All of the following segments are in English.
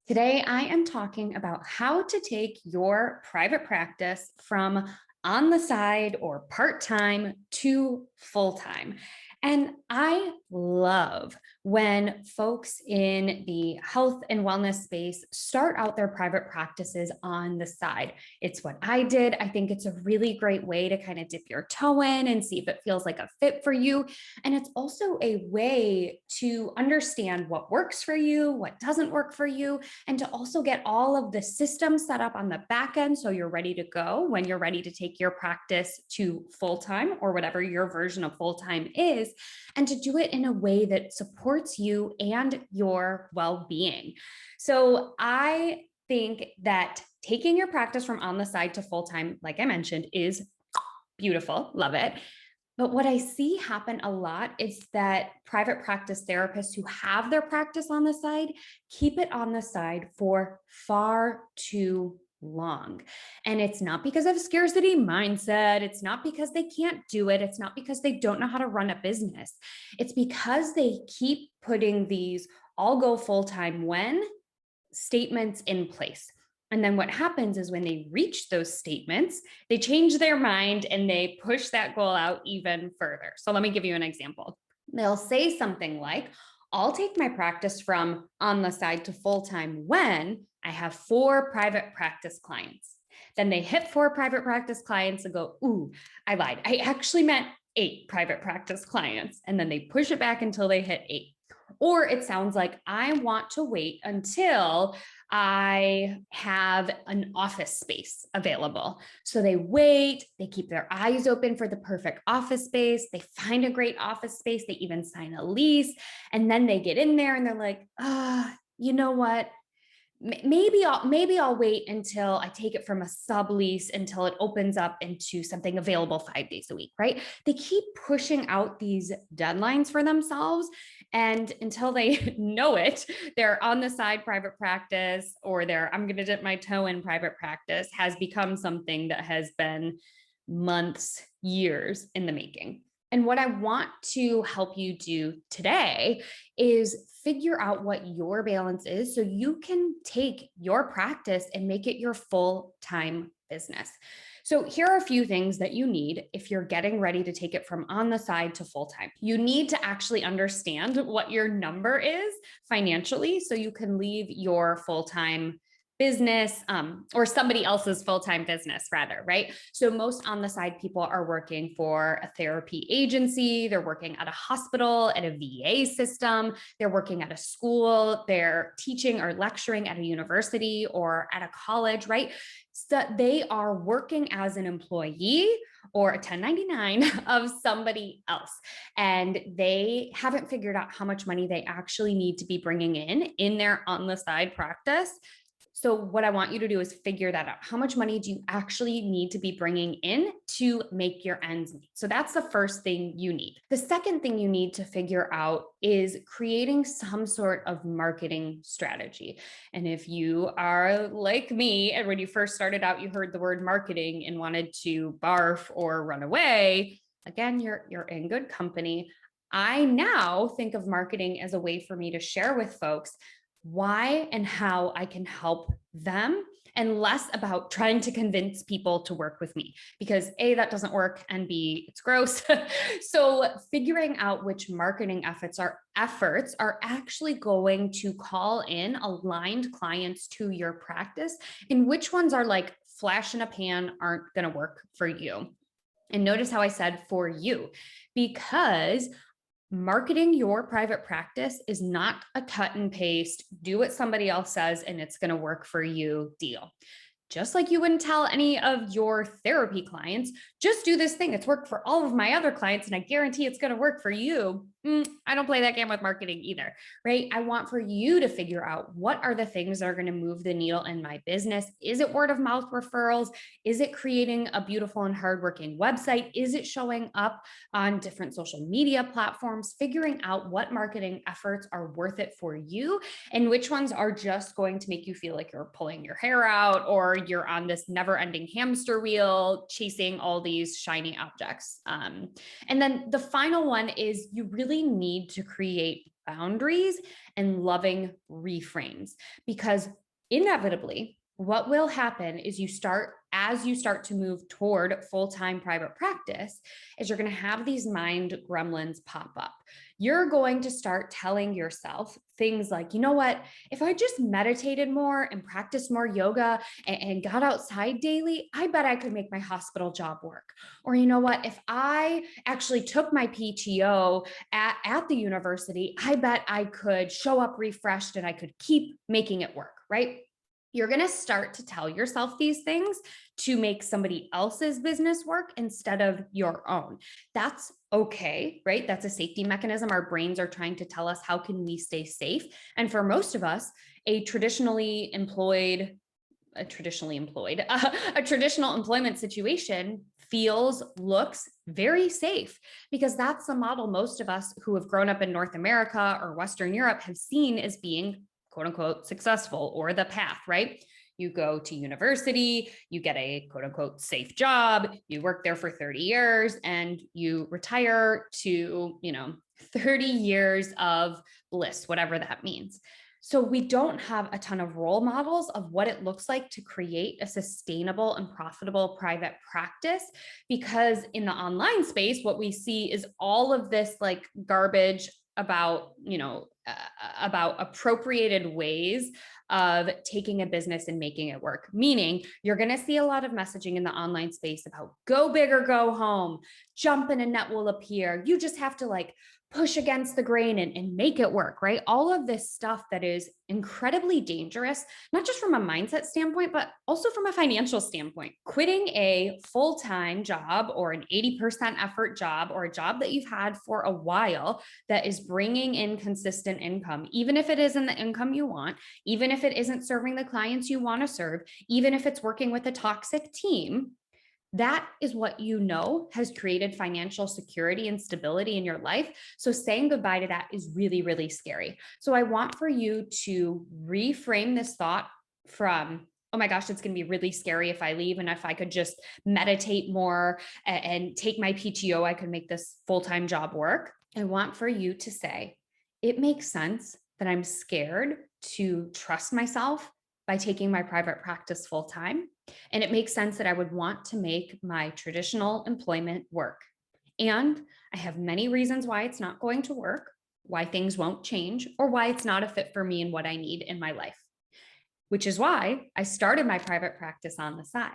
Today, I am talking about how to take your private practice from on the side or part time to full time. And I love when folks in the health and wellness space start out their private practices on the side. It's what I did. I think it's a really great way to kind of dip your toe in and see if it feels like a fit for you. And it's also a way to understand what works for you, what doesn't work for you, and to also get all of the systems set up on the back end so you're ready to go when you're ready to take your practice to full time or whatever your version of full time is, and to do it in a way that supports you and your well being. So I think that taking your practice from on the side to full time, like I mentioned, is beautiful. Love it. But what I see happen a lot is that private practice therapists who have their practice on the side keep it on the side for far too long. And it's not because of scarcity mindset. It's not because they can't do it. It's not because they don't know how to run a business. It's because they keep putting these "I'll go full time when" statements in place. And then what happens is when they reach those statements, they change their mind and they push that goal out even further. So let me give you an example. They'll say something like, "I'll take my practice from on the side to full time when I have 4 private practice clients." Then they hit 4 private practice clients and go, "Ooh, I lied. I actually meant 8 private practice clients." And then they push it back until they hit 8. Or it sounds like, "I want to wait until I have an office space available." So they wait, they keep their eyes open for the perfect office space. They find a great office space. They even sign a lease. And then they get in there and they're like, you know what? Maybe I'll wait until I take it from a sublease until it opens up into something available 5 days a week, right? They keep pushing out these deadlines for themselves, and until they know it, their on the side private practice or their "I'm going to dip my toe in" private practice has become something that has been months, years in the making. And what I want to help you do today is figure out what your balance is so you can take your practice and make it your full-time business. So here are a few things that you need if you're getting ready to take it from on the side to full-time. You need to actually understand what your number is financially so you can leave your full-time business or somebody else's full-time business rather, right? So most on the side people are working for a therapy agency, they're working at a hospital, at a VA system, they're working at a school, they're teaching or lecturing at a university or at a college, right? So they are working as an employee or a 1099 of somebody else. And they haven't figured out how much money they actually need to be bringing in their on the side practice. So what I want you to do is figure that out. How much money do you actually need to be bringing in to make your ends meet? So that's the first thing you need. The second thing you need to figure out is creating some sort of marketing strategy. And if you are like me, and when you first started out, you heard the word marketing and wanted to barf or run away, again, you're in good company. I now think of marketing as a way for me to share with folks why and how I can help them, and less about trying to convince people to work with me, because A, that doesn't work, and B, it's gross. So figuring out which marketing efforts are actually going to call in aligned clients to your practice, and which ones are like flash in a pan, aren't going to work for you. And notice how I said "for you," because marketing your private practice is not a cut and paste, do what somebody else says and it's going to work for you deal. Just like you wouldn't tell any of your therapy clients, "Just do this thing. It's worked for all of my other clients and I guarantee it's going to work for you." I don't play that game with marketing either, right? I want for you to figure out what are the things that are going to move the needle in my business. Is it word of mouth referrals? Is it creating a beautiful and hardworking website? Is it showing up on different social media platforms? Figuring out what marketing efforts are worth it for you and which ones are just going to make you feel like you're pulling your hair out or you're on this never-ending hamster wheel chasing all these shiny objects. And then the final one is you really need to create boundaries and loving reframes. Because inevitably, what will happen is as you start to move toward full-time private practice, is you're going to have these mind gremlins pop up. You're going to start telling yourself things like, you know what, if I just meditated more and practiced more yoga and got outside daily, I bet I could make my hospital job work. Or, you know what, if I actually took my PTO at the university, I bet I could show up refreshed and I could keep making it work, right? You're going to start to tell yourself these things to make somebody else's business work instead of your own. That's okay, right? That's a safety mechanism. Our brains are trying to tell us, how can we stay safe? And for most of us, a traditional employment situation looks very safe, because that's the model most of us who have grown up in North America or Western Europe have seen as being quote unquote successful, or the path, right? You go to university, you get a quote unquote safe job, you work there for 30 years and you retire to, 30 years of bliss, whatever that means. So we don't have a ton of role models of what it looks like to create a sustainable and profitable private practice, because in the online space, what we see is all of this like garbage about, about appropriated ways of taking a business and making it work. Meaning you're going to see a lot of messaging in the online space about go big or go home, jump and a net will appear. You just have to like push against the grain and make it work, right? All of this stuff that is incredibly dangerous, not just from a mindset standpoint, but also from a financial standpoint. Quitting a full-time job or an 80% effort job, or a job that you've had for a while that is bringing in consistent income, even if it isn't the income you want, even if it isn't serving the clients you want to serve, even if it's working with a toxic team, that is what has created financial security and stability in your life. So saying goodbye to that is really, really scary. So I want for you to reframe this thought from, oh my gosh, it's going to be really scary if I leave. And if I could just meditate more and take my PTO, I could make this full-time job work. I want for you to say, it makes sense that I'm scared to trust myself by taking my private practice full-time. And it makes sense that I would want to make my traditional employment work. And I have many reasons why it's not going to work, why things won't change, or why it's not a fit for me and what I need in my life, which is why I started my private practice on the side.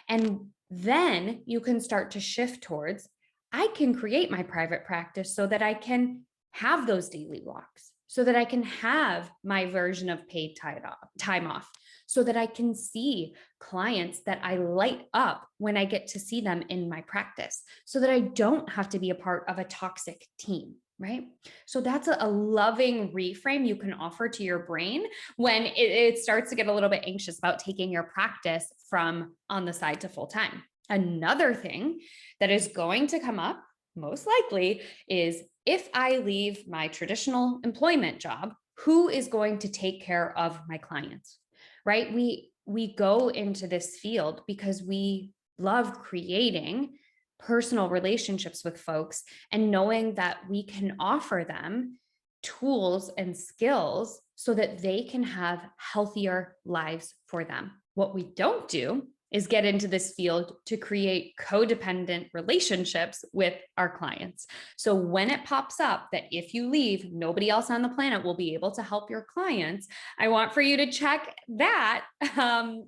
And then you can start to shift towards, I can create my private practice so that I can have those daily walks, so that I can have my version of paid time off, so that I can see clients that I light up when I get to see them in my practice, so that I don't have to be a part of a toxic team, right? So that's a loving reframe you can offer to your brain when it starts to get a little bit anxious about taking your practice from on the side to full time. Another thing that is going to come up most likely is, if I leave my traditional employment job, who is going to take care of my clients, right? We go into this field because we love creating personal relationships with folks and knowing that we can offer them tools and skills so that they can have healthier lives for them. What we don't do is get into this field to create codependent relationships with our clients. So when it pops up that if you leave, nobody else on the planet will be able to help your clients, I want for you to check that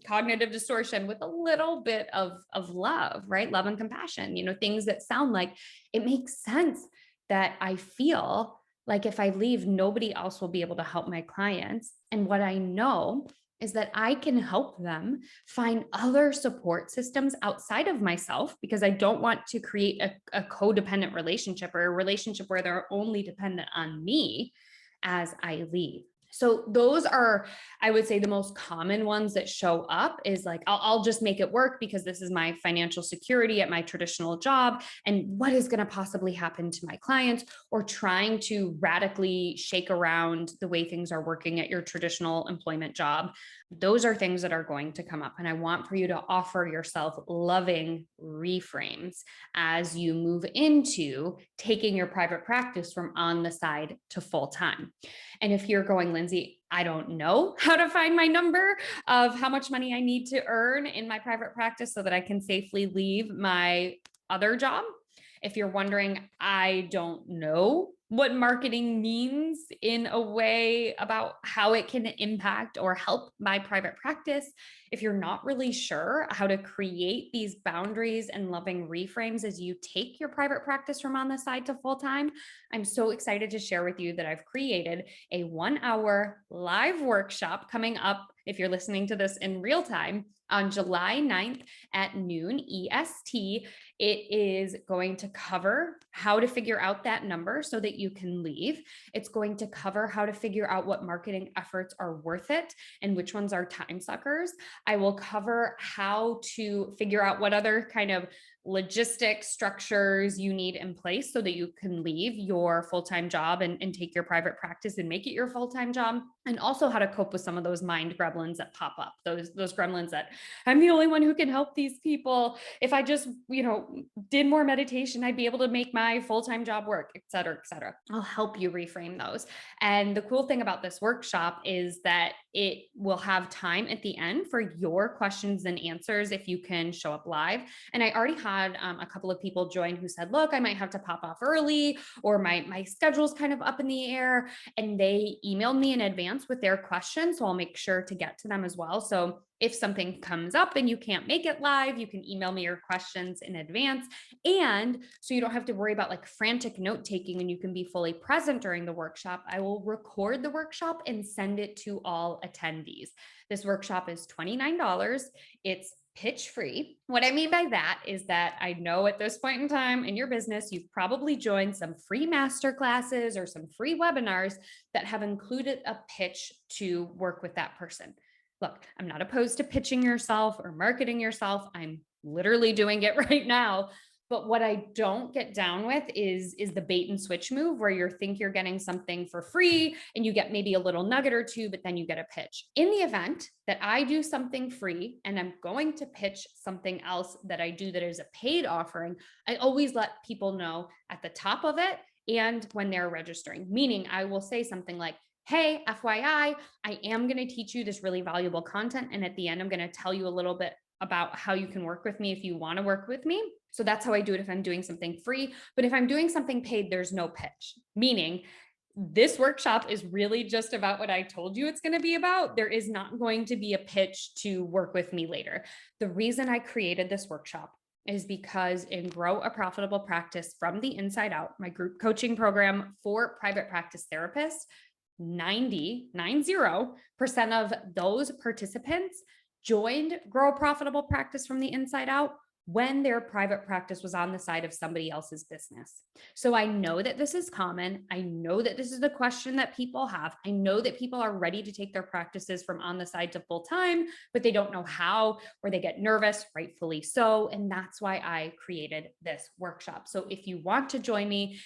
cognitive distortion with a little bit of love, right? Love and compassion, things that sound like it makes sense that I feel like if I leave, nobody else will be able to help my clients. And what I know is that I can help them find other support systems outside of myself, because I don't want to create a codependent relationship, or a relationship where they're only dependent on me as I leave. So those are, I would say, the most common ones that show up is like, I'll just make it work because this is my financial security at my traditional job. And what is going to possibly happen to my clients, or trying to radically shake around the way things are working at your traditional employment job. Those are things that are going to come up. And I want for you to offer yourself loving reframes as you move into taking your private practice from on the side to full time. And if you're going, Lindsay, I don't know how to find my number of how much money I need to earn in my private practice so that I can safely leave my other job. If you're wondering, I don't know what marketing means in a way about how it can impact or help my private practice, if you're not really sure how to create these boundaries and loving reframes as you take your private practice from on the side to full time, I'm so excited to share with you that I've created a 1 hour live workshop coming up, if you're listening to this in real time, on July 9th at noon EST. It is going to cover how to figure out that number so that you can leave. It's going to cover how to figure out what marketing efforts are worth it and which ones are time suckers. I will cover how to figure out what other kind of logistic structures you need in place so that you can leave your full-time job and take your private practice and make it your full-time job. And also how to cope with some of those mind gremlins that pop up, those gremlins that I'm the only one who can help these people. If I just, did more meditation, I'd be able to make my full-time job work, et cetera, et cetera. I'll help you reframe those. And the cool thing about this workshop is that it will have time at the end for your questions and answers if you can show up live. And I already had a couple of people join who said, look, I might have to pop off early, or my schedule's kind of up in the air. And they emailed me in advance with their questions. So I'll make sure to get to them as well. So if something comes up and you can't make it live, you can email me your questions in advance. And so you don't have to worry about like frantic note taking, and you can be fully present during the workshop. I will record the workshop and send it to all attendees. This workshop is $29. It's pitch free. What I mean by that is that I know at this point in time in your business, you've probably joined some free masterclasses or some free webinars that have included a pitch to work with that person. Look, I'm not opposed to pitching yourself or marketing yourself. I'm literally doing it right now. But what I don't get down with is the bait and switch move where you think you're getting something for free and you get maybe a little nugget or two, but then you get a pitch. In the event that I do something free and I'm going to pitch something else that I do that is a paid offering, I always let people know at the top of it and when they're registering, meaning I will say something like, hey, FYI, I am going to teach you this really valuable content. And at the end, I'm going to tell you a little bit about how you can work with me if you want to work with me. So that's how I do it if I'm doing something free. But if I'm doing something paid, there's no pitch, meaning this workshop is really just about what I told you it's going to be about. There is not going to be a pitch to work with me later. The reason I created this workshop is because in Grow a Profitable Practice from the Inside Out, my group coaching program for private practice therapists, 90% of those participants joined Grow a Profitable Practice from the Inside Out when their private practice was on the side of somebody else's business. So I know that this is common. I know that this is the question that people have. I know that people are ready to take their practices from on the side to full time, but they don't know how, or they get nervous, rightfully so. And that's why I created this workshop. So if you want to join me,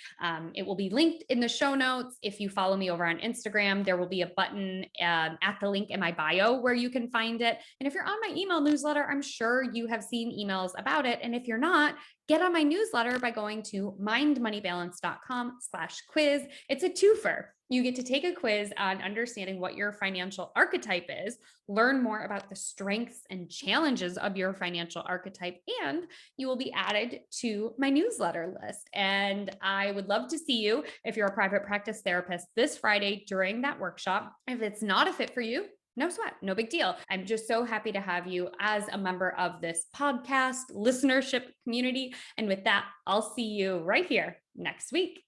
it will be linked in the show notes. If you follow me over on Instagram, there will be a button at the link in my bio where you can find it. And if you're on my email newsletter, I'm sure you have seen emails about it. And if you're not, get on my newsletter by going to mindmoneybalance.com/quiz. It's a twofer. You get to take a quiz on understanding what your financial archetype is, learn more about the strengths and challenges of your financial archetype, and you will be added to my newsletter list. And I would love to see you if you're a private practice therapist this Friday during that workshop. If it's not a fit for you, no sweat, no big deal. I'm just so happy to have you as a member of this podcast listenership community. And with that, I'll see you right here next week.